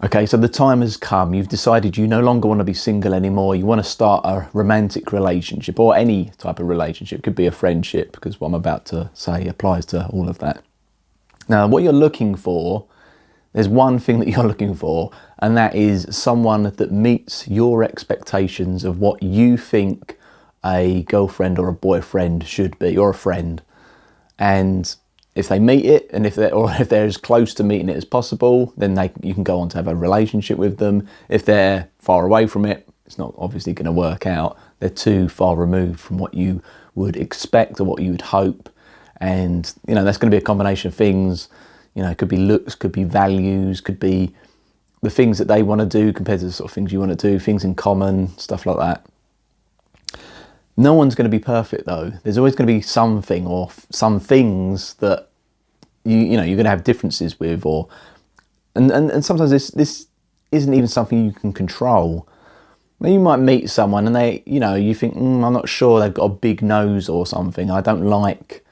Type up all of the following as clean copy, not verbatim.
Okay, so the time has come. You've decided you no longer want to be single anymore. You want to start a romantic relationship, or any type of relationship. It could be a friendship, because what I'm about to say applies to all of that. Now, what you're looking for, there's one thing that you're looking for, and that is someone that meets your expectations of what you think a girlfriend or a boyfriend should be, or a friend. And if they meet it, and if they're as close to meeting it as possible, then you can go on to have a relationship with them. If they're far away from it, it's not obviously going to work out. They're too far removed from what you would expect or what you would hope. And, that's going to be a combination of things. It could be looks, could be values, could be the things that they want to do compared to the sort of things you want to do, things in common, stuff like that. No one's going to be perfect though. There's always going to be something or some things that you're going to have differences with, and sometimes this isn't even something you can control. Now, you might meet someone and they, you think, I'm not sure, they've got a big nose or something. I don't like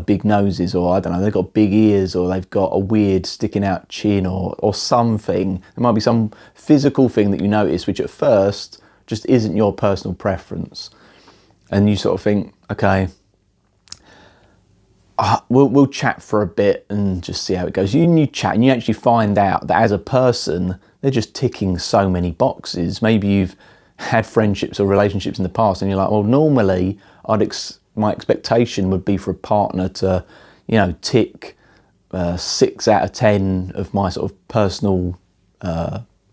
big noses, or I don't know, they've got big ears, or they've got a weird sticking out chin, or something. There might be some physical thing that you notice which at first just isn't your personal preference. And you sort of think, okay, we'll chat for a bit and just see how it goes. You chat and you actually find out that as a person, they're just ticking so many boxes. Maybe you've had friendships or relationships in the past and you're like, well, normally my expectation would be for a partner to, tick 6 out of 10 of my sort of personal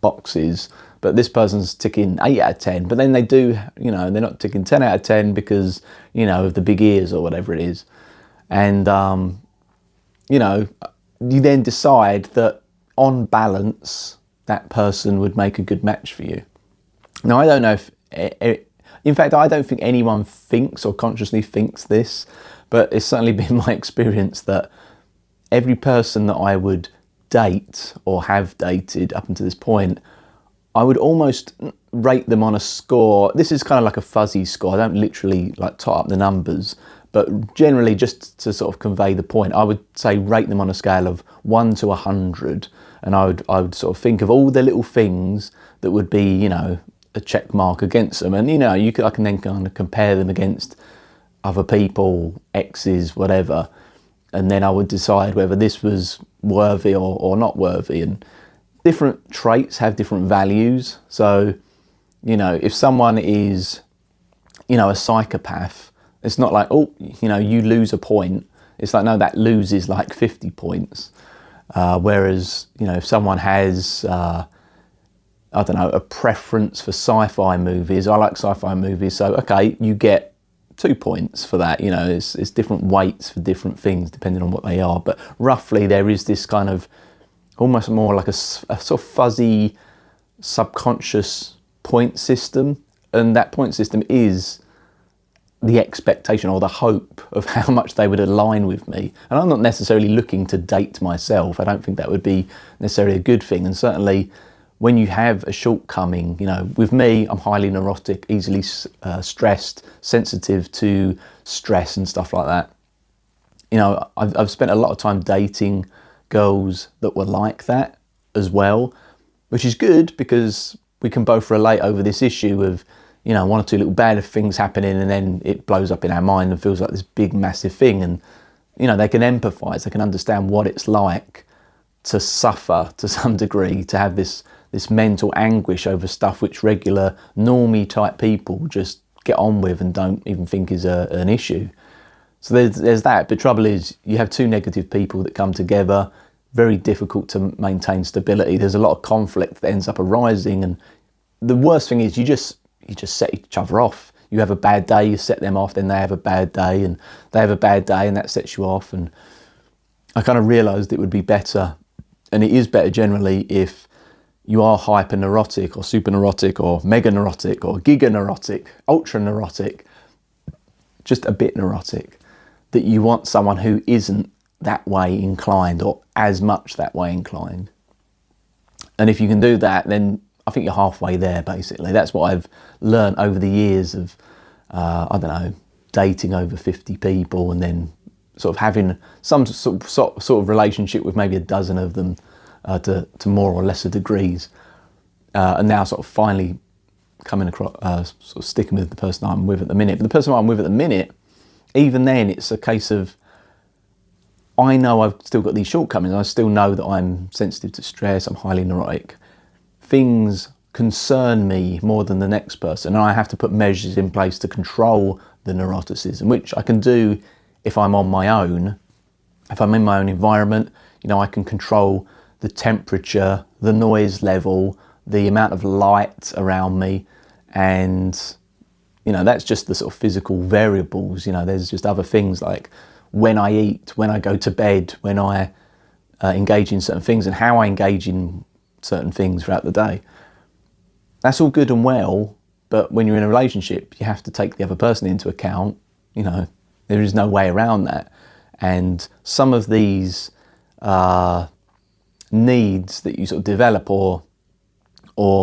boxes. But this person's ticking 8 out of 10, but then they do, they're not ticking 10 out of 10 because, of the big ears or whatever it is. And, you then decide that on balance, that person would make a good match for you. Now, I don't know in fact, I don't think anyone thinks or consciously thinks this, but it's certainly been my experience that every person that I would date or have dated up until this point, I would almost rate them on a score. This is kind of like a fuzzy score. I don't literally tot up the numbers, but generally, just to sort of convey the point, I would say rate them on a scale of 1 to 100. And I would sort of think of all the little things that would be, a check mark against them. And, I can then kind of compare them against other people, exes, whatever. And then I would decide whether this was worthy or not worthy. And different traits have different values. So, if someone is, a psychopath, it's not like, you lose a point. It's like, no, that loses like 50 points. Whereas, if someone has, a preference for sci-fi movies, I like sci-fi movies, so, okay, you get 2 points for that. It's different weights for different things depending on what they are. But roughly there is this kind of almost more like a sort of fuzzy subconscious point system, and that point system is the expectation or the hope of how much they would align with me. And I'm not necessarily looking to date myself. I don't think that would be necessarily a good thing. And certainly when you have a shortcoming, with me, I'm highly neurotic, easily stressed, sensitive to stress and stuff like that. I've spent a lot of time dating girls that were like that as well, which is good because we can both relate over this issue of, one or two little bad things happening and then it blows up in our mind and feels like this big, massive thing. And, they can empathise, they can understand what it's like to suffer to some degree, to have this mental anguish over stuff which regular, normie type people just get on with and don't even think is an issue. So there's that. But trouble is, you have two negative people that come together, very difficult to maintain stability. There's a lot of conflict that ends up arising, and the worst thing is you just set each other off. You have a bad day, you set them off, then they have a bad day, and they have a bad day, and that sets you off. And I kind of realised it would be better, and it is better generally, if you are hyper neurotic or super neurotic or mega neurotic or giga neurotic, ultra neurotic, just a bit neurotic, that you want someone who isn't that way inclined or as much that way inclined. And if you can do that, then I think you're halfway there, basically. That's what I've learned over the years of, dating over 50 people and then sort of having some sort of relationship with maybe a dozen of them to more or lesser degrees, and now sort of finally coming across, sort of sticking with the person I'm with at the minute. But the person I'm with at the minute, even then, it's a case of, I know I've still got these shortcomings. I still know that I'm sensitive to stress, I'm highly neurotic. Things concern me more than the next person, and I have to put measures in place to control the neuroticism, which I can do if I'm on my own. If I'm in my own environment, I can control the temperature, the noise level, the amount of light around me, and that's just the sort of physical variables. There's just other things like when I eat, when I go to bed, when I engage in certain things, and how I engage in certain things throughout the day. That's all good and well, but when you're in a relationship, you have to take the other person into account. There is no way around that. And some of these needs that you sort of develop or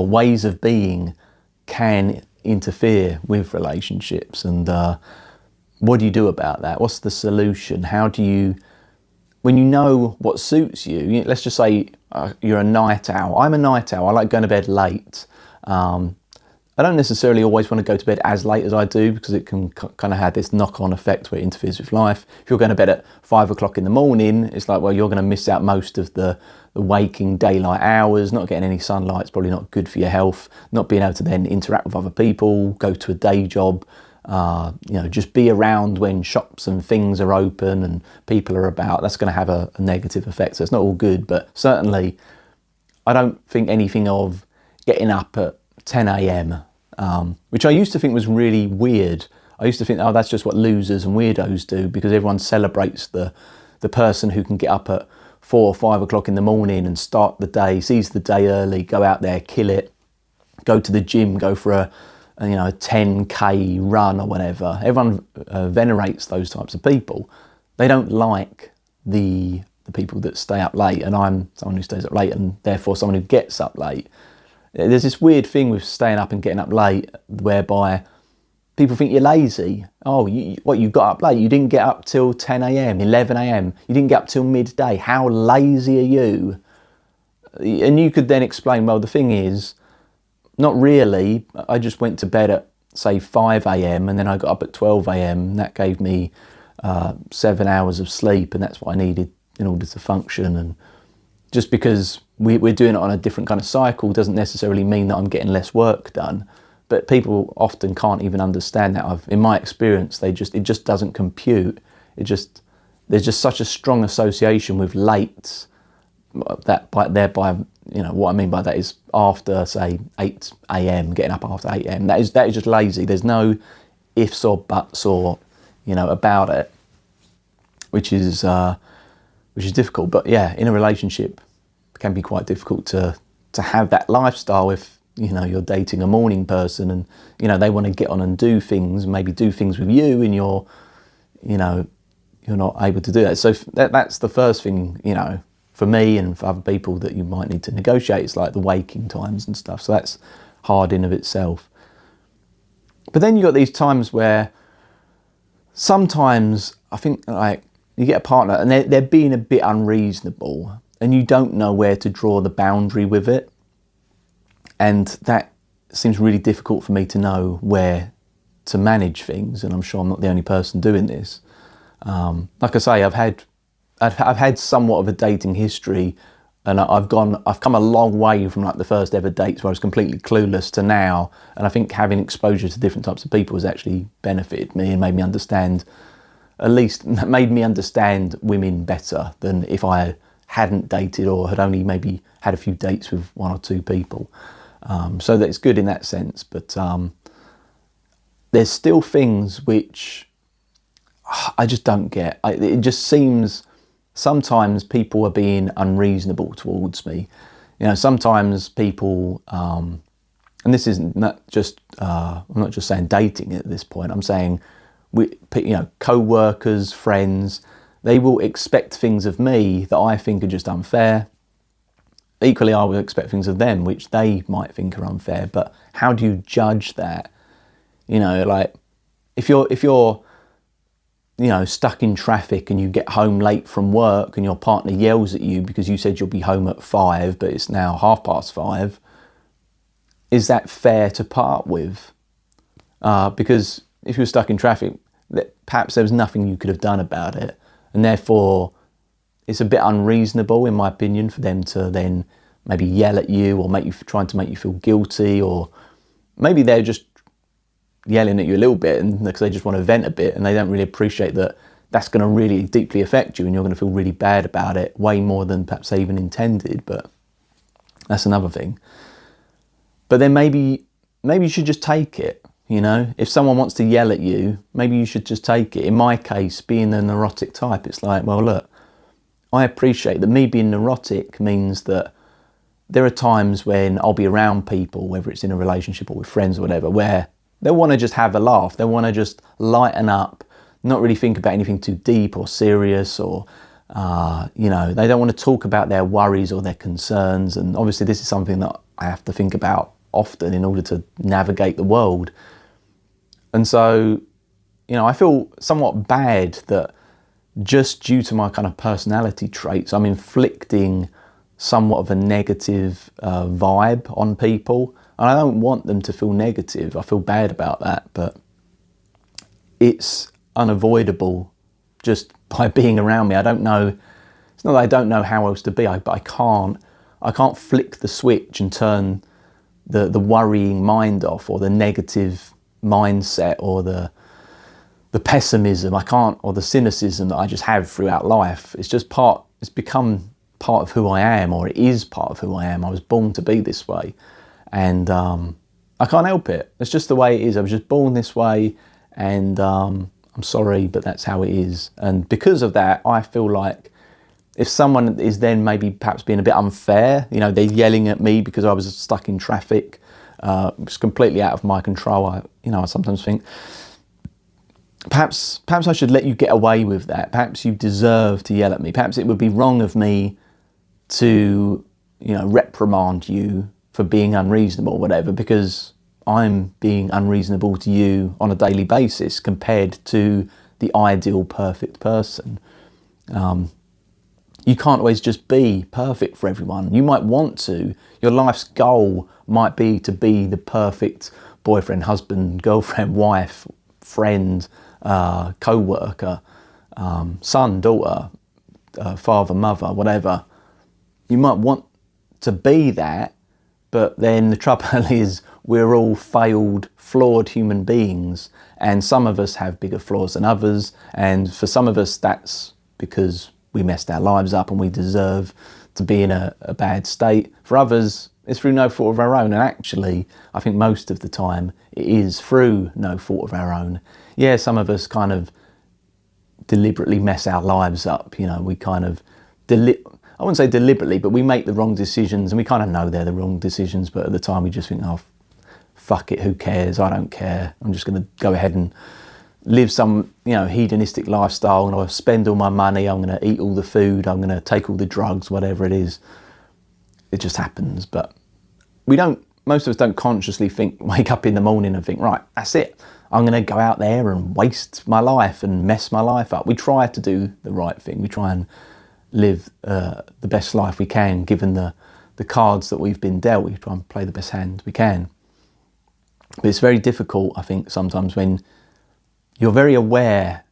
ways of being can interfere with relationships. And what do you do about that? What's the solution? How do you, when you know what suits you, let's just say you're a night owl. I'm a night owl. I like going to bed late. I don't necessarily always want to go to bed as late as I do, because it can kind of have this knock-on effect where it interferes with life. If you're going to bed at 5 o'clock in the morning, it's like, well, you're going to miss out most of the waking daylight hours. Not getting any sunlight is probably not good for your health. Not being able to then interact with other people, go to a day job, just be around when shops and things are open and people are about. That's going to have a negative effect. So it's not all good, but certainly I don't think anything of getting up at 10 a.m, which I used to think was really weird. I used to think, oh, that's just what losers and weirdos do, because everyone celebrates the person who can get up at 4 or 5 o'clock in the morning and start the day, seize the day early, go out there, kill it, go to the gym, go for a 10k run or whatever. Everyone venerates those types of people. They don't like the people that stay up late, and I'm someone who stays up late and therefore someone who gets up late. There's this weird thing with staying up and getting up late whereby people think you're lazy. Oh, you got up late? You didn't get up till 10 a.m, 11 a.m. You didn't get up till midday. How lazy are you? And you could then explain, well, the thing is, not really. I just went to bed at, say, 5 a.m. and then I got up at 12 a.m. That gave me 7 hours of sleep, and that's what I needed in order to function. And just because we're doing it on a different kind of cycle doesn't necessarily mean that I'm getting less work done. But people often can't even understand that. In my experience, it just doesn't compute. There's just such a strong association with late that thereby, what I mean by that is after, say, 8 a.m, getting up after 8 a.m. That is just lazy. There's no ifs or buts or about it, which is difficult. But yeah, in a relationship, it can be quite difficult to have that lifestyle if you're dating a morning person and they want to get on and do things, maybe do things with you, and you're not able to do that. So that's the first thing, for me and for other people, that you might need to negotiate. It's like the waking times and stuff. So that's hard in of itself. But then you got these times where sometimes I think, like, you get a partner and they're being a bit unreasonable, and you don't know where to draw the boundary with it. And that seems really difficult for me to know where to manage things. And I'm sure I'm not the only person doing this. Like I say, I've had somewhat of a dating history, and I've come a long way from like the first ever dates where I was completely clueless to now. And I think having exposure to different types of people has actually benefited me and made me understand women better than if I hadn't dated or had only maybe had a few dates with one or two people. So that's good in that sense. But there's still things which I just don't get. It just seems sometimes people are being unreasonable towards me. Sometimes people, and this isn't not just, I'm not just saying dating at this point, I'm saying, co-workers, friends, they will expect things of me that I think are just unfair. Equally, I will expect things of them which they might think are unfair. But how do you judge that? Like, if you're stuck in traffic and you get home late from work and your partner yells at you because you said you'll be home at 5, but it's now 5:30, is that fair to part with? Because if you were stuck in traffic, perhaps there was nothing you could have done about it. And therefore, it's a bit unreasonable, in my opinion, for them to then maybe yell at you or trying to make you feel guilty, or maybe they're just yelling at you a little bit and because they just want to vent a bit and they don't really appreciate that that's going to really deeply affect you and you're going to feel really bad about it, way more than perhaps they even intended. But that's another thing. But then maybe you should just take it. If someone wants to yell at you, maybe you should just take it. In my case, being the neurotic type, it's like, well, look, I appreciate that me being neurotic means that there are times when I'll be around people, whether it's in a relationship or with friends or whatever, where they want to just have a laugh. They want to just lighten up, not really think about anything too deep or serious, or, they don't want to talk about their worries or their concerns. And obviously this is something that I have to think about often in order to navigate the world. And so, I feel somewhat bad that just due to my kind of personality traits, I'm inflicting somewhat of a negative vibe on people. And I don't want them to feel negative. I feel bad about that, but it's unavoidable just by being around me. I don't know. It's not that I don't know how else to be, but I can't flick the switch and turn the worrying mind off, or the negative mindset, or the pessimism or the cynicism that I just have throughout life. It's become part of who I am, or it is part of who I am. I was born to be this way, and I can't help it. It's just the way it is. I was just born this way, and I'm sorry, but that's how it is. And because of that, I feel like if someone is then maybe perhaps being a bit unfair, they're yelling at me because I was stuck in traffic, it's completely out of my control. I sometimes think, perhaps I should let you get away with that. Perhaps you deserve to yell at me. Perhaps it would be wrong of me to, reprimand you for being unreasonable or whatever, because I'm being unreasonable to you on a daily basis compared to the ideal perfect person. You can't always just be perfect for everyone. You might want to. Your life's goal might be to be the perfect boyfriend, husband, girlfriend, wife, friend, co-worker, son, daughter, father, mother, whatever. You might want to be that, but then the trouble is we're all failed, flawed human beings, and some of us have bigger flaws than others, and for some of us that's because we messed our lives up and we deserve to be in a bad state. For others, it's through no fault of our own, and actually I think most of the time it is through no fault of our own. Yeah, some of us kind of deliberately mess our lives up, we kind of I wouldn't say deliberately, but we make the wrong decisions and we kind of know they're the wrong decisions, but at the time we just think, oh, fuck it, who cares? I don't care. I'm just going to go ahead and live some, hedonistic lifestyle, and I'll spend all my money, I'm going to eat all the food, I'm going to take all the drugs, whatever it is. It just happens. But most of us don't consciously wake up in the morning and think, right, that's it. I'm going to go out there and waste my life and mess my life up. We try to do the right thing. We try and live the best life we can, given the cards that we've been dealt. We try and play the best hand we can. But it's very difficult, I think, sometimes when you're very aware,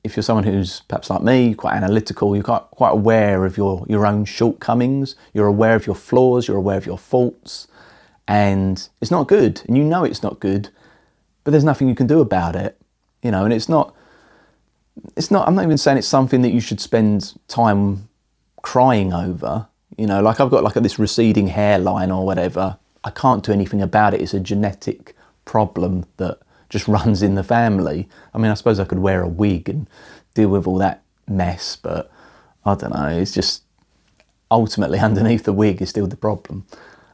if you're someone who's perhaps like me, quite analytical, you're quite aware of your own shortcomings, you're aware of your flaws, you're aware of your faults, and it's not good, and it's not good, but there's nothing you can do about it, and it's not, I'm not even saying it's something that you should spend time crying over, like I've got this receding hairline or whatever. I can't do anything about it. It's a genetic problem that just runs in the family. I mean, I suppose I could wear a wig and deal with all that mess, but I don't know. It's just ultimately underneath the wig is still the problem.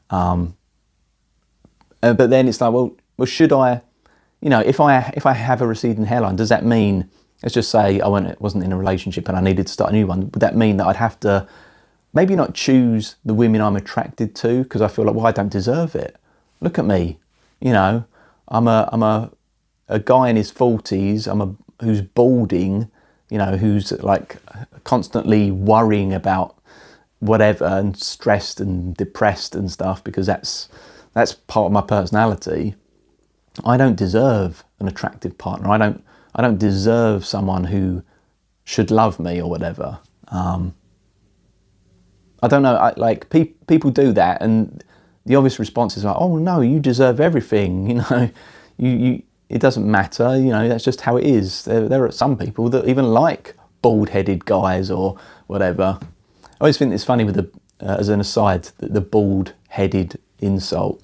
But then it's like, well, should I, if I have a receding hairline, does that mean, let's just say I wasn't in a relationship and I needed to start a new one, would that mean that I'd have to maybe not choose the women I'm attracted to because I feel like, well, I don't deserve it. Look at me, I'm a guy in his 40s. I'm who's balding, you know, who's like constantly worrying about whatever and stressed and depressed and stuff, because that's part of my personality. I don't deserve an attractive partner. I don't deserve someone who should love me or whatever. I don't know. People do that, and the obvious response is like, "Oh no, you deserve everything." You know, you it doesn't matter. You know, that's just how it is. There are some people that even like bald-headed guys or whatever. I always think it's funny with the, as an aside, the bald-headed insult.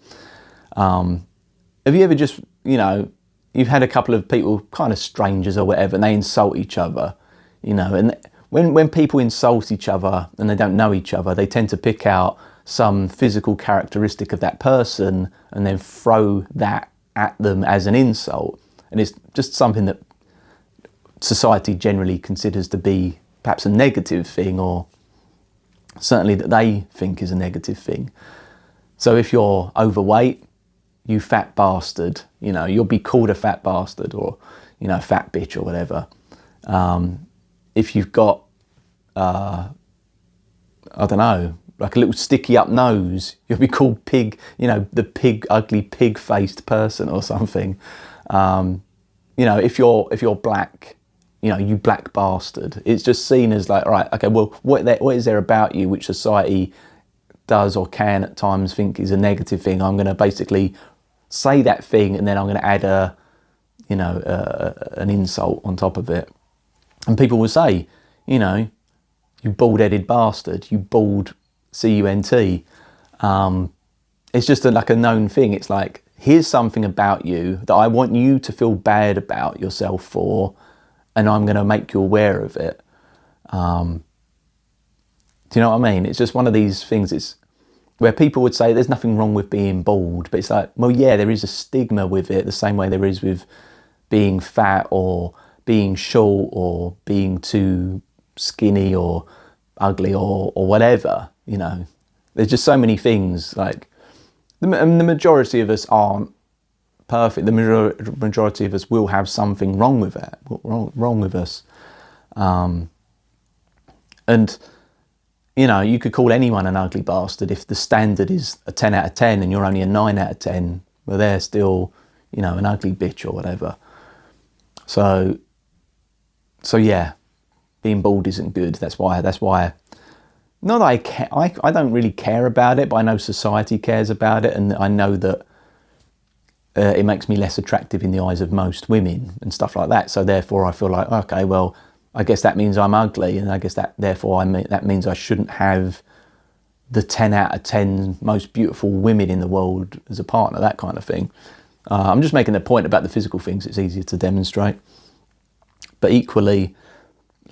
Have you ever just, you know, you've had a couple of people, kind of strangers or whatever, and they insult each other, you know, and when people insult each other and they don't know each other, they tend to pick out some physical characteristic of that person and then throw that at them as an insult. And it's just something that society generally considers to be perhaps a negative thing, or certainly that they think is a negative thing. So if you're overweight, you fat bastard, you know, you'll be called a fat bastard, or, you know, fat bitch or whatever. If you've got, I don't know, like a little sticky up nose, you'll be called pig, you know, the pig, ugly pig-faced person or something. You know, if you're black, you know, you black bastard. It's just seen as like, all right, okay, well, what is there about you which society does or can at times think is a negative thing? I'm going to basically say that thing, and then I'm going to add an insult on top of it. And people will say, you know, you bald-headed bastard, you bald C-U-N-T. It's just like a known thing. It's like, here's something about you that I want you to feel bad about yourself for, and I'm going to make you aware of it. Do you know what I mean? It's just one of these things. It's where people would say there's nothing wrong with being bald, but it's like, well, yeah, there is a stigma with it, the same way there is with being fat or being short or being too skinny or ugly or whatever. You know, there's just so many things. Like the majority of us aren't perfect. The majority of us will have something wrong with it, wrong with us. And you know, you could call anyone an ugly bastard if the standard is a 10 out of 10 and you're only a 9 out of 10, but they're still, you know, an ugly bitch or whatever. So yeah, being bald isn't good. That's why, not that I care, I don't really care about it, but I know society cares about it, and I know that it makes me less attractive in the eyes of most women and stuff like that. So therefore I feel like, okay, well, I guess that means I'm ugly, and I guess that means I shouldn't have the 10 out of 10 most beautiful women in the world as a partner, that kind of thing. I'm just making the point about the physical things. It's easier to demonstrate. But equally,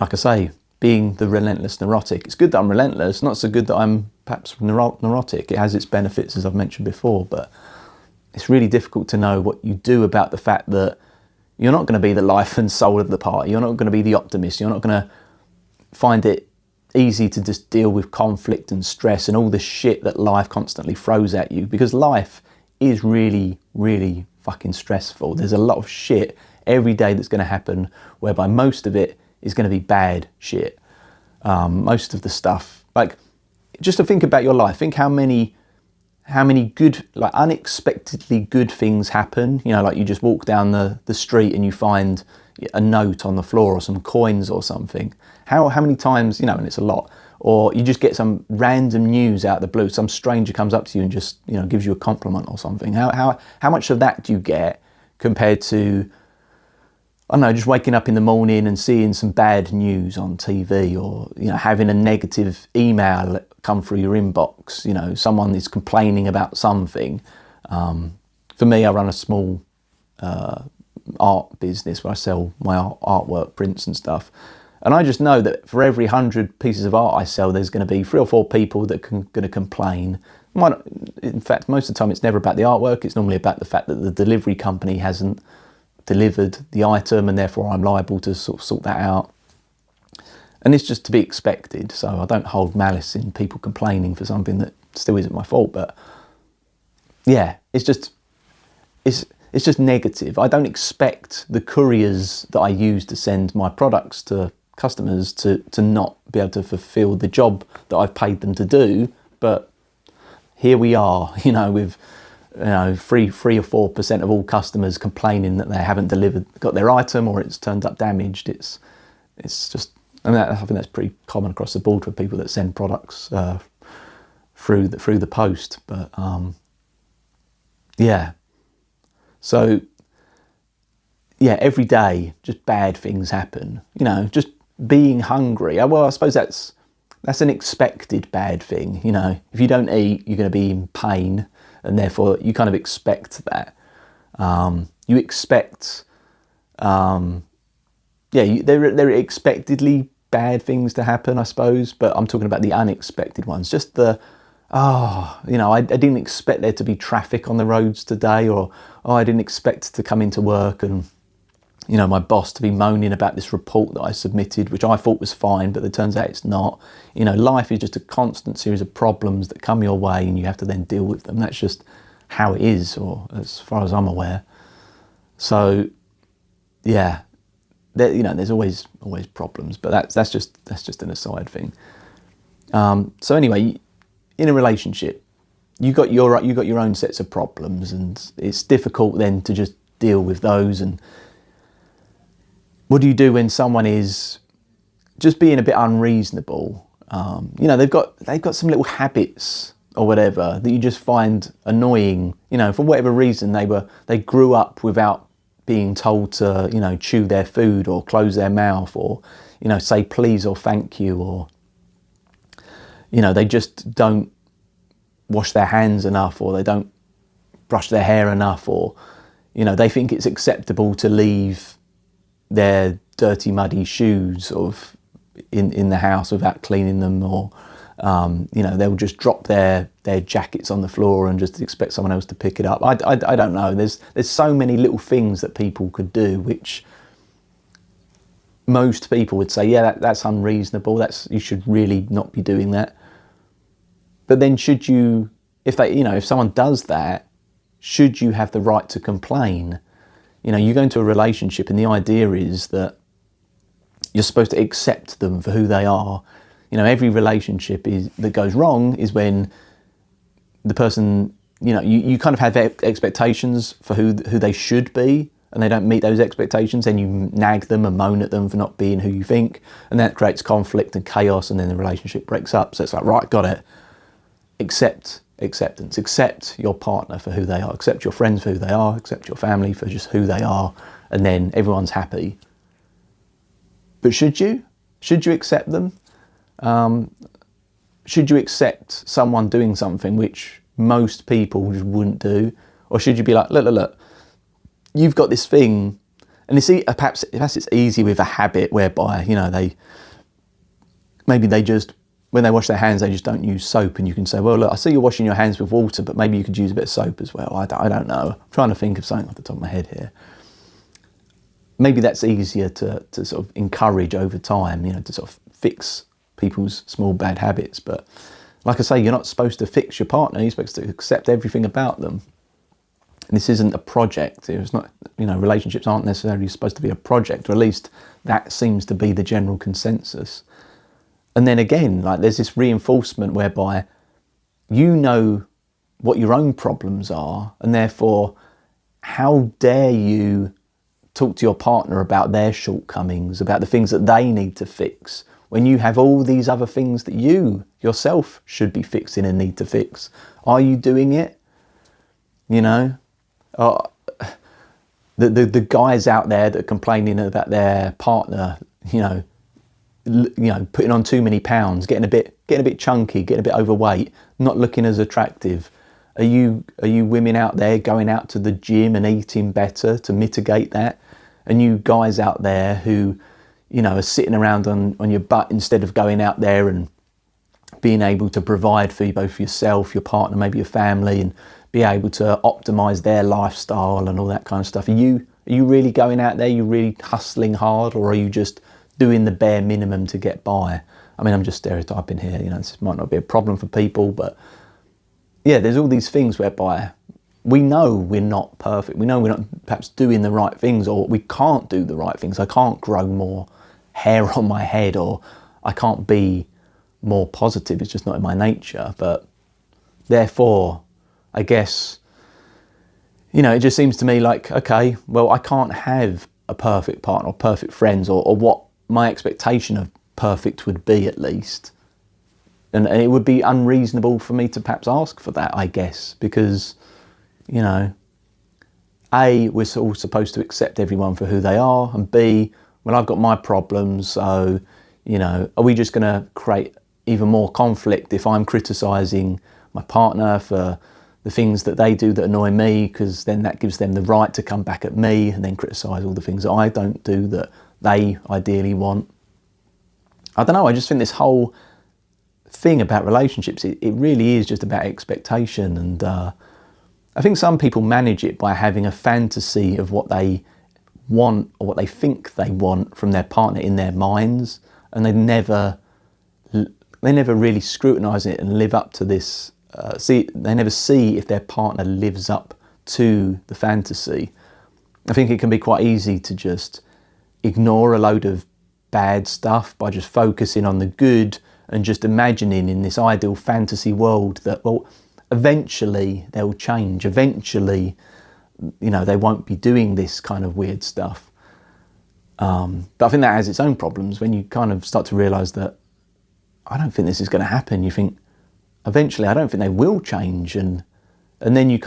like I say, being the relentless neurotic, it's good that I'm relentless, not so good that I'm perhaps neurotic. It has its benefits, as I've mentioned before, but it's really difficult to know what you do about the fact that you're not going to be the life and soul of the party. You're not going to be the optimist. You're not going to find it easy to just deal with conflict and stress and all the shit that life constantly throws at you, because life is really, really fucking stressful. There's a lot of shit every day that's going to happen, whereby most of it is going to be bad shit. Most of the stuff, like, just to think about your life, think how many good, like unexpectedly good things happen. You know, like you just walk down the street and you find a note on the floor or some coins or something. How many times, you know, and it's a lot. Or you just get some random news out of the blue. Some stranger comes up to you and just, you know, gives you a compliment or something. How much of that do you get compared to, I don't know, just waking up in the morning and seeing some bad news on TV, or, you know, having a negative email come through your inbox, you know, someone is complaining about something. For me, I run a small art business where I sell my artwork, prints and stuff. And I just know that for every 100 pieces of art I sell, there's going to be 3 or 4 people that are going to complain. In fact, most of the time it's never about the artwork. It's normally about the fact that the delivery company hasn't delivered the item, and therefore I'm liable to sort that out. And it's just to be expected. So I don't hold malice in people complaining for something that still isn't my fault. But yeah, it's it's just negative. I don't expect the couriers that I use to send my products to customers to not be able to fulfill the job that I've paid them to do, but here we are, with 3 or 4% of all customers complaining that they haven't got their item, or it's turned up damaged. It's just, I think that's pretty common across the board for people that send products through the post. But so every day just bad things happen. Just being hungry. Well, I suppose that's an expected bad thing. If you don't eat, you're going to be in pain, and therefore you kind of expect that. You expect, there are expectedly bad things to happen, I suppose, but I'm talking about the unexpected ones. Just I didn't expect there to be traffic on the roads today, or I didn't expect to come into work and my boss to be moaning about this report that I submitted, which I thought was fine, but it turns out it's not. Life is just a constant series of problems that come your way, and you have to then deal with them. That's just how it is, or as far as I'm aware. So, there's always problems, but that's just an aside thing. So anyway, in a relationship, you got your own sets of problems, and it's difficult then to just deal with those. And what do you do when someone is just being a bit unreasonable? They've got some little habits or whatever that you just find annoying. For whatever reason, they grew up without being told to chew their food or close their mouth, or say please or thank you, or they just don't wash their hands enough, or they don't brush their hair enough, or they think it's acceptable to leave their dirty muddy shoes in the house without cleaning them, or they'll just drop their jackets on the floor and just expect someone else to pick it up. I don't know. There's so many little things that people could do which most people would say, that's unreasonable. You should really not be doing that. But then should you, if someone does that, should you have the right to complain? You go into a relationship and the idea is that you're supposed to accept them for who they are. Every relationship that goes wrong is when the person, you kind of have expectations for who they should be, and they don't meet those expectations, then you nag them and moan at them for not being who you think, and that creates conflict and chaos, and then the relationship breaks up. So it's like, right, got it. Acceptance. Accept your partner for who they are. Accept your friends for who they are. Accept your family for just who they are, and then everyone's happy. But should you? Should you accept them? Should you accept someone doing something which most people just wouldn't do? Or should you be like, look, you've got this thing, and perhaps it's easy with a habit whereby, they just, when they wash their hands, they just don't use soap, and you can say, well, look, I see you're washing your hands with water, but maybe you could use a bit of soap as well. I don't know. I'm trying to think of something off the top of my head here. Maybe that's easier to sort of encourage over time, to sort of fix people's small bad habits. But like I say, you're not supposed to fix your partner. You're supposed to accept everything about them. And this isn't a project. It's not, relationships aren't necessarily supposed to be a project, or at least that seems to be the general consensus. And then again, there's this reinforcement whereby you know what your own problems are, and therefore, how dare you talk to your partner about their shortcomings, about the things that they need to fix, when you have all these other things that you yourself should be fixing and need to fix. Are you doing it? The guys out there that are complaining about their partner, putting on too many pounds, getting a bit chunky, getting a bit overweight, not looking as attractive. Are you women out there going out to the gym and eating better to mitigate that? And you guys out there who, are sitting around on your butt instead of going out there and being able to provide for both yourself, your partner, maybe your family, and be able to optimize their lifestyle and all that kind of stuff. Are you really going out there? Are you really hustling hard, or are you just doing the bare minimum to get by? I mean, I'm just stereotyping here. This might not be a problem for people, but yeah, there's all these things whereby we know we're not perfect. We know we're not perhaps doing the right things, or we can't do the right things. I can't grow more hair on my head, or I can't be more positive. It's just not in my nature. But therefore, I guess, it just seems to me like, okay, well, I can't have a perfect partner or perfect friends, or what my expectation of perfect would be, at least. And it would be unreasonable for me to perhaps ask for that, I guess, because, A, we're all supposed to accept everyone for who they are, and B, well, I've got my problems, so, are we just going to create even more conflict if I'm criticising my partner for the things that they do that annoy me, because then that gives them the right to come back at me and then criticise all the things that I don't do that they ideally want. I don't know, I just think this whole thing about relationships, it really is just about expectation, and I think some people manage it by having a fantasy of what they want or what they think they want from their partner in their minds, and they never really scrutinise it and live up to this. They never see if their partner lives up to the fantasy. I think it can be quite easy to just ignore a load of bad stuff by just focusing on the good and just imagining in this ideal fantasy world that, well, eventually they'll change. Eventually, they won't be doing this kind of weird stuff. But I think that has its own problems when you kind of start to realise that I don't think this is going to happen. You think, eventually, I don't think they will change. And then you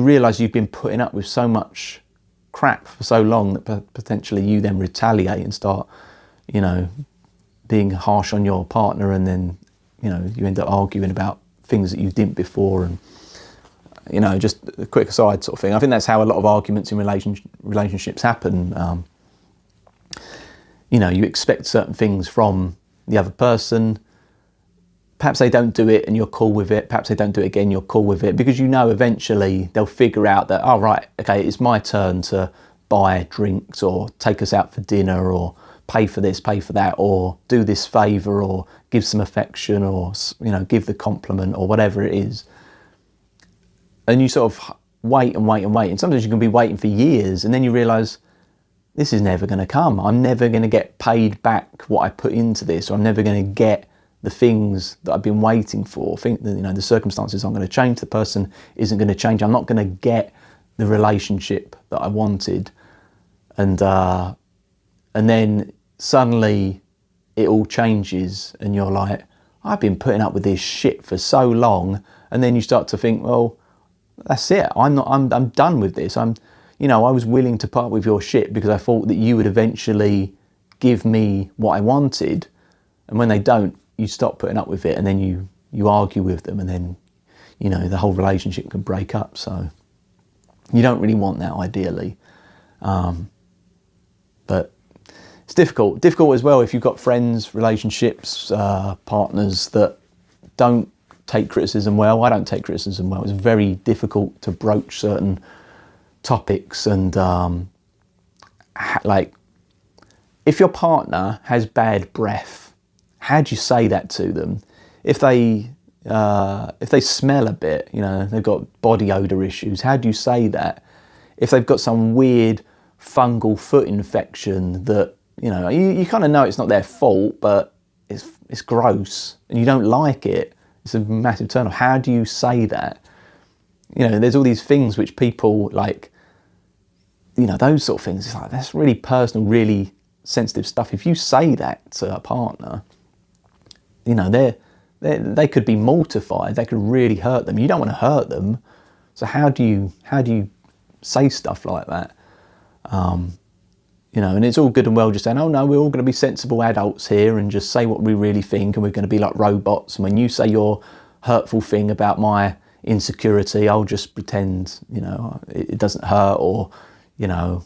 realise you've been putting up with so much crap for so long that potentially you then retaliate and start, being harsh on your partner, and then, you end up arguing about things that you didn't before. And, just a quick aside sort of thing, I think that's how a lot of arguments in relationships happen. You expect certain things from the other person. Perhaps they don't do it and you're cool with it. Perhaps they don't do it again, you're cool with it, because eventually they'll figure out that, oh, right, okay, it's my turn to buy drinks or take us out for dinner or pay for this, pay for that, or do this favour, or give some affection, or, give the compliment, or whatever it is. And you sort of wait and wait and wait. And sometimes you can be waiting for years, and then you realise this is never going to come. I'm never going to get paid back what I put into this, or I'm never going to get the things that I've been waiting for. I think that, the circumstances aren't going to change. The person isn't going to change. I'm not going to get the relationship that I wanted. And then suddenly it all changes, and you're like, I've been putting up with this shit for so long. And then you start to think, well, that's it. I'm done with this. I was willing to put up with your shit because I thought that you would eventually give me what I wanted. And when they don't, you stop putting up with it, and then you argue with them, and then, the whole relationship can break up. So you don't really want that, ideally. But it's difficult as well if you've got friends, relationships, partners that don't take criticism well. I don't take criticism well. It's very difficult to broach certain topics, and if your partner has bad breath, how do you say that to them? If they smell a bit, they've got body odour issues, how do you say that? If they've got some weird fungal foot infection that, you kind of know it's not their fault, but it's gross and you don't like it, it's a massive turn off. How do you say that? There's all these things which people like, those sort of things. It's like, that's really personal, really sensitive stuff. If you say that to a partner, they could be mortified. They could really hurt them. You don't want to hurt them. So how do you say stuff like that? And it's all good and well just saying, oh no, we're all going to be sensible adults here and just say what we really think, and we're going to be like robots. And when you say your hurtful thing about my insecurity, I'll just pretend, it doesn't hurt, or, I'll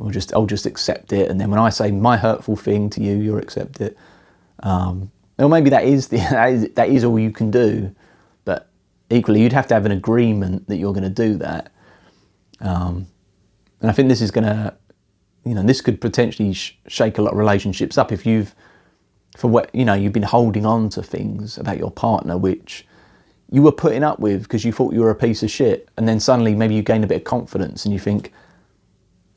just accept it. And then when I say my hurtful thing to you, you'll accept it. Or maybe that is all you can do, but equally you'd have to have an agreement that you're going to do that. And I think this is going to, this could potentially shake a lot of relationships up if you've been holding on to things about your partner which you were putting up with because you thought you were a piece of shit, and then suddenly maybe you gain a bit of confidence and you think,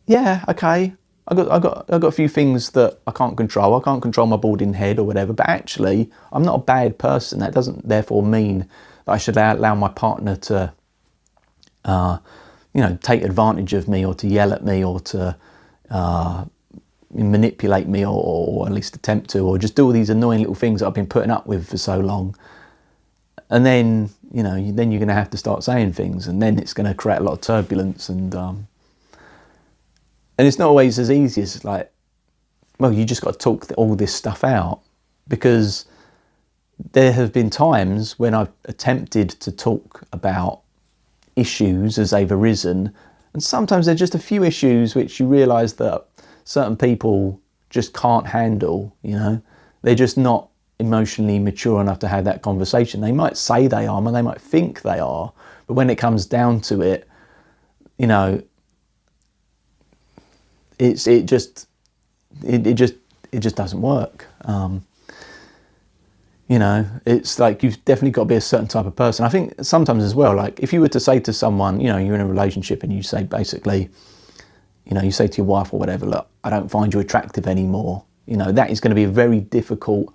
yeah, okay, I got a few things that I can't control. I can't control my balding head or whatever, but actually I'm not a bad person. That doesn't therefore mean that I should allow my partner to take advantage of me, or to yell at me, or to manipulate me, or at least attempt to, or just do all these annoying little things that I've been putting up with for so long. And then, then you're going to have to start saying things, and then it's going to create a lot of turbulence, and it's not always as easy as you just got to talk all this stuff out, because there have been times when I've attempted to talk about issues as they've arisen, and sometimes there's just a few issues which you realise that certain people just can't handle. They're just not emotionally mature enough to have that conversation. They might say they are, and they might think they are, but when it comes down to it, it just doesn't work. It's like you've definitely got to be a certain type of person. I think sometimes as well, like if you were to say to someone, you're in a relationship and you say basically, you say to your wife or whatever, look, I don't find you attractive anymore. That is going to be a very difficult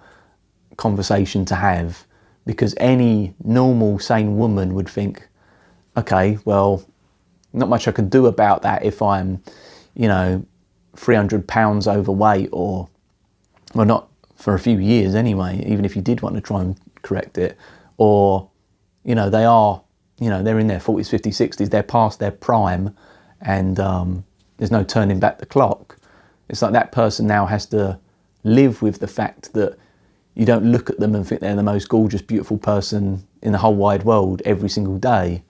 conversation to have, because any normal, sane woman would think, okay, well, not much I can do about that if I'm, 300 pounds overweight, or, well, not for a few years anyway, even if you did want to try and correct it, or, they are, they're in their 40s, 50s, 60s, they're past their prime, and there's no turning back the clock. It's like that person now has to live with the fact that you don't look at them and think they're the most gorgeous, beautiful person in the whole wide world every single day.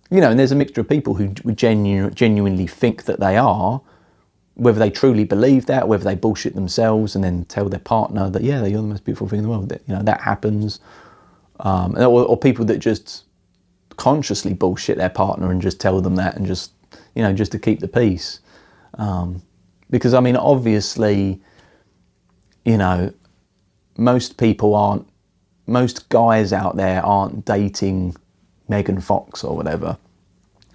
And there's a mixture of people who would genuinely think that they are, whether they truly believe that, whether they bullshit themselves and then tell their partner that, yeah, you're the most beautiful thing in the world. That happens. Or people that just consciously bullshit their partner and just tell them that, and just to keep the peace. Because, obviously, most guys out there aren't dating Megan Fox or whatever,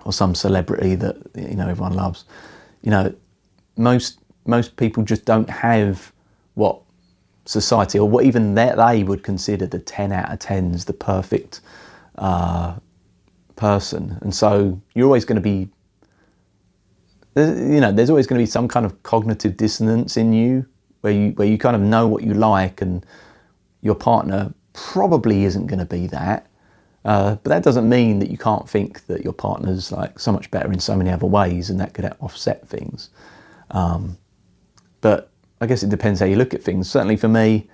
or some celebrity that, everyone loves. Most people just don't have what society, or what even they would consider the 10 out of 10s, the perfect person. And so you're always going to be, there's always going to be some kind of cognitive dissonance in you, where you kind of know what you like, and your partner probably isn't going to be that. But that doesn't mean that you can't think that your partner's like so much better in so many other ways, and that could offset things. But I guess it depends how you look at things. Certainly for me,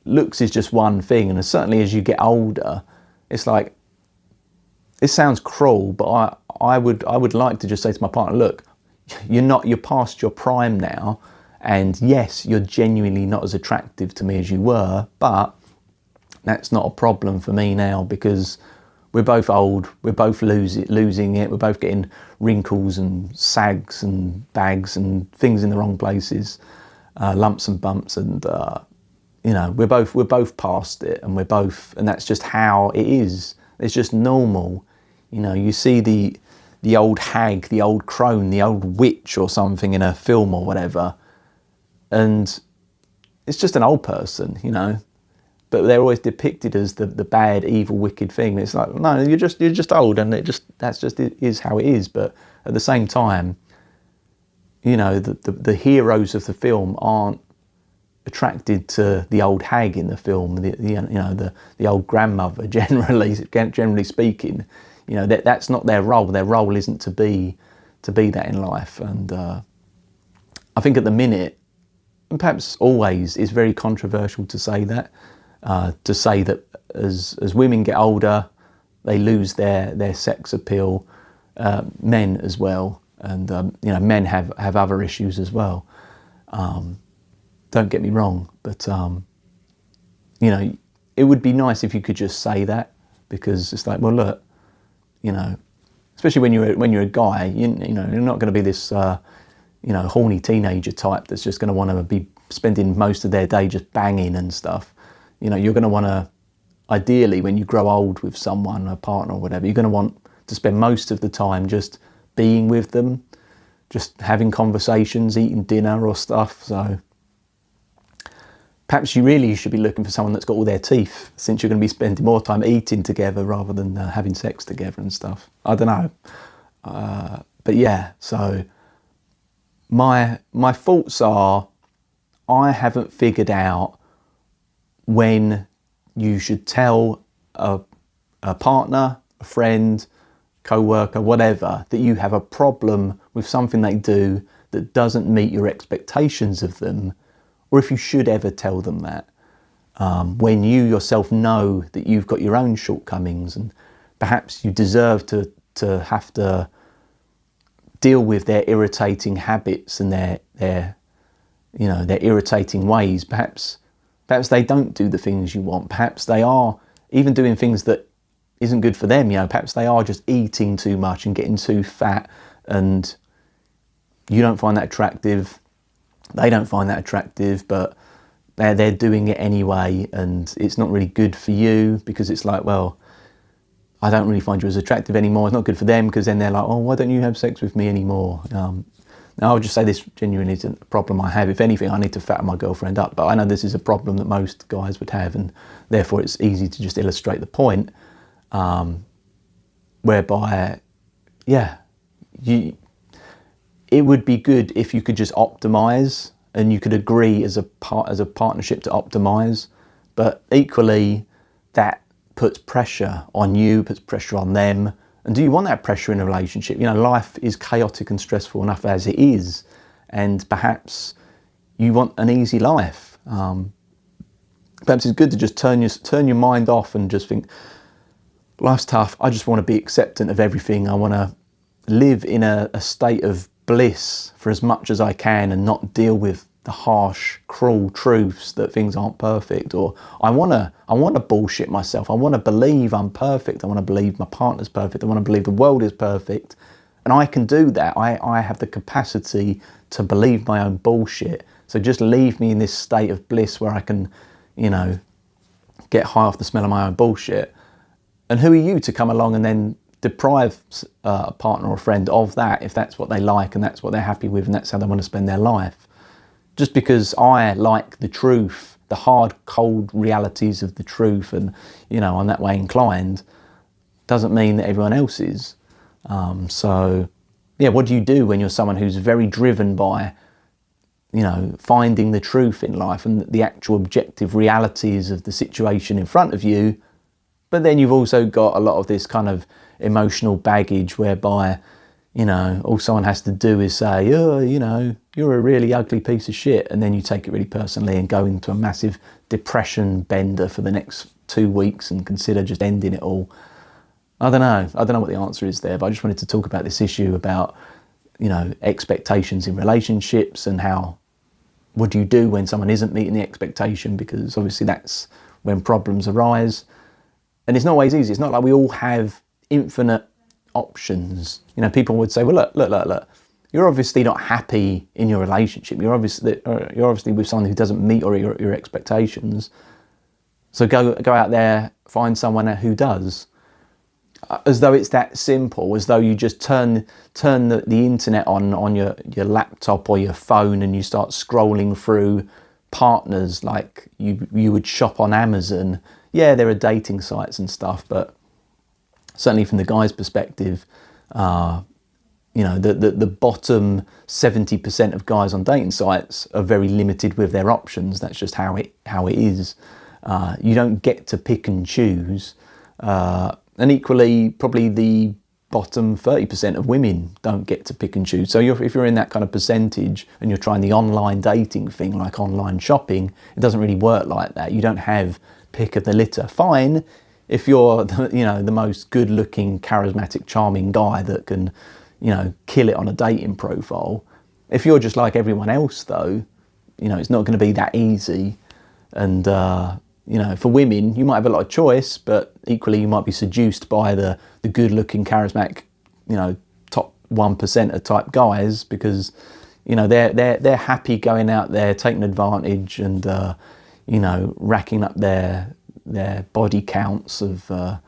looks is just one thing, and certainly as you get older, it's like, it sounds cruel, but I would like to just say to my partner, look, you're past your prime now, and yes, you're genuinely not as attractive to me as you were, but that's not a problem for me now, because we're both old, we're both losing it, we're both getting wrinkles and sags and bags and things in the wrong places, lumps and bumps, and we're both past it, and and that's just how it is. It's just normal. You see the old hag, the old crone, the old witch or something in a film or whatever, and it's just an old person, but they're always depicted as the bad, evil, wicked thing. It's like, no, you're just old, and that's just is how it is. But at the same time, the heroes of the film aren't attracted to the old hag in the film, the old grandmother. Generally speaking, that's not their role. Their role isn't to be that in life. And I think at the minute, and perhaps always, it's very controversial to say that. To say that as women get older, they lose their sex appeal, men as well, and men have other issues as well. Don't get me wrong, but it would be nice if you could just say that, because it's like, well, look, especially when you're a guy, you're not going to be this horny teenager type that's just going to want to be spending most of their day just banging and stuff. You're going to want to ideally when you grow old with someone, a partner or whatever, you're going to want to spend most of the time just being with them, just having conversations, eating dinner or stuff. So perhaps you really should be looking for someone that's got all their teeth, since you're going to be spending more time eating together rather than having sex together and stuff. I don't know. But yeah, so my thoughts are, I haven't figured out when you should tell a partner, a friend, co-worker, whatever, that you have a problem with something they do that doesn't meet your expectations of them, or if you should ever tell them that, when you yourself know that you've got your own shortcomings and perhaps you deserve to have to deal with their irritating habits and their irritating ways. Perhaps they don't do the things you want. Perhaps they are even doing things that isn't good for them. Perhaps they are just eating too much and getting too fat, and you don't find that attractive. They don't find that attractive, but they're doing it anyway, and it's not really good for you, because it's like, well, I don't really find you as attractive anymore. It's not good for them, because then they're like, oh, why don't you have sex with me anymore? Now, I would just say this genuinely isn't a problem I have. If anything, I need to fatten my girlfriend up. But I know this is a problem that most guys would have, and therefore it's easy to just illustrate the point, whereby, yeah, it would be good if you could just optimise and you could agree as a partnership to optimise. But equally, that puts pressure on you, puts pressure on them. And do you want that pressure in a relationship? Life is chaotic and stressful enough as it is, and perhaps you want an easy life. Perhaps it's good to just turn your mind off and just think, life's tough. I just want to be acceptant of everything. I want to live in a state of bliss for as much as I can and not deal with the harsh, cruel truths that things aren't perfect. Or I want to bullshit myself. I want to believe I'm perfect. I want to believe my partner's perfect. I want to believe the world is perfect. And I can do that. I have the capacity to believe my own bullshit. So just leave me in this state of bliss where I can, get high off the smell of my own bullshit. And who are you to come along and then deprive a partner or a friend of that, if that's what they like and that's what they're happy with and that's how they want to spend their life? Just because I like the truth, the hard, cold realities of the truth, and I'm that way inclined, doesn't mean that everyone else is. So yeah, what do you do when you're someone who's very driven by finding the truth in life and the actual objective realities of the situation in front of you, but then you've also got a lot of this kind of emotional baggage whereby all someone has to do is say, oh, you're a really ugly piece of shit, and then you take it really personally and go into a massive depression bender for the next 2 weeks and consider just ending it all. I don't know what the answer is there, but I just wanted to talk about this issue about expectations in relationships, and what do you do when someone isn't meeting the expectation, because obviously that's when problems arise. And it's not always easy. It's not like we all have infinite options. People would say, well, look, you're obviously not happy in your relationship. You're obviously with someone who doesn't meet your expectations. So go out there, find someone who does. As though it's that simple, as though you just turn the internet on your laptop or your phone and you start scrolling through partners like you would shop on Amazon. Yeah, there are dating sites and stuff, but certainly from the guy's perspective, the bottom 70% of guys on dating sites are very limited with their options. That's just how it is. You don't get to pick and choose. And equally, probably the bottom 30% of women don't get to pick and choose. So if you're in that kind of percentage and you're trying the online dating thing, like online shopping, it doesn't really work like that. You don't have pick of the litter. Fine if you're the most good-looking, charismatic, charming guy that can kill it on a dating profile. If you're just like everyone else, though, it's not going to be that easy. And for women, you might have a lot of choice, but equally you might be seduced by the good-looking, charismatic, top 1% of type guys, because they're happy going out there taking advantage and racking up their their body counts of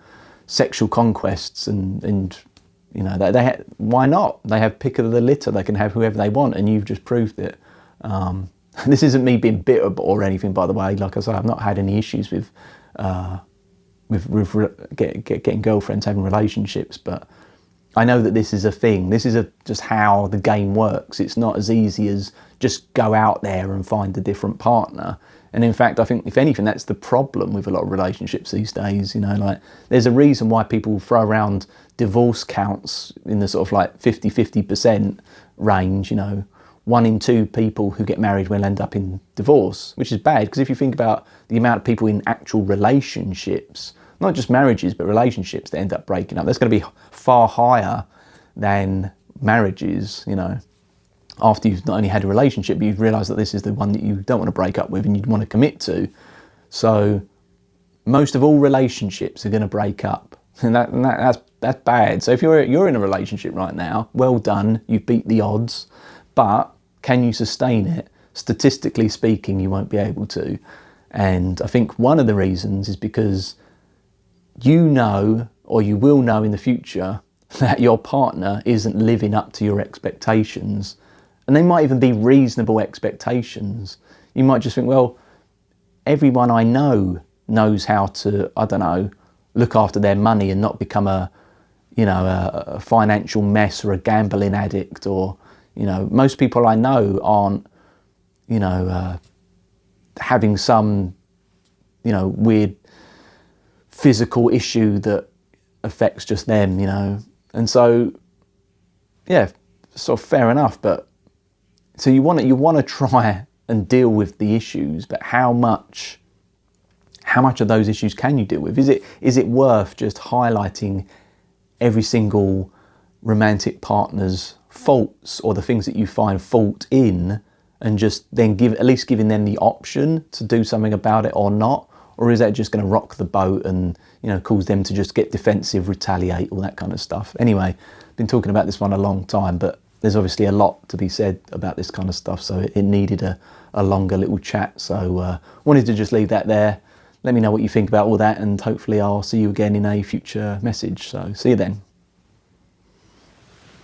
sexual conquests, and you know, why not? They have pick of the litter. They can have whoever they want, and you've just proved it. This isn't me being bitter or anything, by the way. Like I say, I've not had any issues with getting girlfriends, having relationships, but I know that this is a thing. This is just how the game works. It's not as easy as just go out there and find a different partner. And in fact, I think, if anything, that's the problem with a lot of relationships these days. You know, like, there's a reason why people throw around divorce counts in the sort of like 50% range. You know, 1 in 2 people who get married will end up in divorce, which is bad, because if you think about the amount of people in actual relationships, not just marriages, but relationships that end up breaking up, that's going to be far higher than marriages, you know, after you've not only had a relationship, but you've realised that this is the one that you don't want to break up with and you'd want to commit to. So most of all relationships are going to break up, and that's bad. So if you're in a relationship right now, well done, you've beat the odds, but can you sustain it? Statistically speaking, you won't be able to. And I think one of the reasons is because you know, or you will know in the future, that your partner isn't living up to your expectations. And they might even be reasonable expectations. You might just think, well, everyone I know knows how to, I don't know, look after their money and not become a financial mess or a gambling addict, or, you know, most people I know aren't, you know, having some, you know, weird physical issue that affects just them, you know. And so, yeah, sort of fair enough. But so you want to try and deal with the issues, but how much of those issues can you deal with? Is it worth just highlighting every single romantic partner's faults, or the things that you find fault in, and just then at least giving them the option to do something about it or not? Or is that just going to rock the boat and, you know, cause them to just get defensive, retaliate, all that kind of stuff? Anyway, been talking about this one a long time, but there's obviously a lot to be said about this kind of stuff, so it needed a longer little chat. So wanted to just leave that there. Let me know what you think about all that, and hopefully I'll see you again in a future message. So see you then.